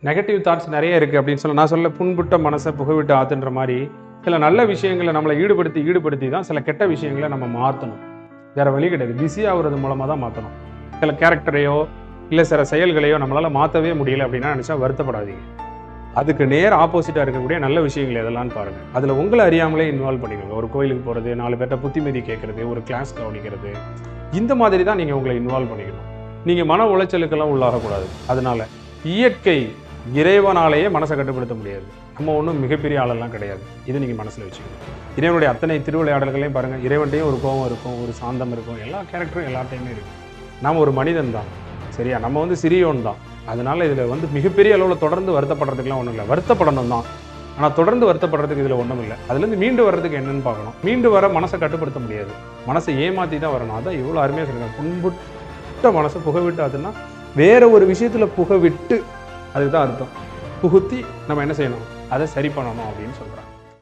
Negative thoughts நிறைய இருக்குது அப்படின்னு சொல்ல நான் சொல்ல புண்புட்ட மனசை புகவிட்டு ஆத்துன்ற மாதிரி சில நல்ல விஷயங்களை நம்மளை ஈடுபடுத்தி தான் சில கெட்ட விஷயங்களை நம்ம மாற்றணும். வேற வழி கிடையாது. பிஸி ஆகுறது மூலமாக தான் மாற்றணும். சில கேரக்டரையோ இல்லை சில செயல்களையோ நம்மளால் மாற்றவே முடியல அப்படின்னா நினச்சா வருத்தப்படாதீங்க. அதுக்கு நேர் ஆப்போசிட்டாக இருக்கக்கூடிய நல்ல விஷயங்கள் எதெல்லாம்னு பாருங்கள். அதில் உங்களை அறியாமலே இன்வால்வ் பண்ணிக்கோங்க. ஒரு கோயிலுக்கு போகிறது, 4 பேர்ட்ட புத்திமதி கேட்குறது, ஒரு கிளாஸ் கவனிக்கிறது, இந்த மாதிரி தான் நீங்கள் உங்களை இன்வால்வ் பண்ணிக்கணும். நீங்கள் மன உளைச்சலுக்கெல்லாம் உள்ளாகக்கூடாது. அதனால இயற்கை இறைவனாலேயே மனசை கட்டுப்படுத்த முடியாது. நம்ம ஒன்றும் மிகப்பெரிய ஆளெல்லாம் கிடையாது. இதை நீங்கள் மனசில் வச்சுக்கணும். இறைவனுடைய அத்தனை திருவிளையாடல்களையும் பாருங்கள். இறைவன்ட்டையும் ஒரு கோபம் இருக்கும், ஒரு சாந்தம் இருக்கும், எல்லா கேரக்டரும் எல்லாத்தையுமே இருக்கும். நாம் ஒரு மனிதன் தான், சரியா? நம்ம சிறியோன் தான். அதனால இதில் மிகப்பெரிய அளவில் தொடர்ந்து வருத்தப்படுறதுக்குலாம் ஒன்றும் இல்லை. வருத்தப்படணும் தான், ஆனால் தொடர்ந்து வருத்தப்படுறதுக்கு இதில் ஒன்றும் இல்லை. அதுலேருந்து மீண்டு வர்றதுக்கு என்னன்னு பார்க்கணும். மீண்டு வர மனசை கட்டுப்படுத்த முடியாது. மனசை ஏமாற்றி தான் வரணும். அதான் இவ்வளோ அருமையாக சொல்லுங்கள். புண்புட்ட மனசை புகவிட்டு அதுன்னா வேற ஒரு விஷயத்தில் புகவிட்டு, அதுக்கு தான் அர்த்தம். புகுத்தி நம்ம என்ன செய்யணும், அதை சரி பண்ணணும் அப்படின்னு சொல்கிறாங்க.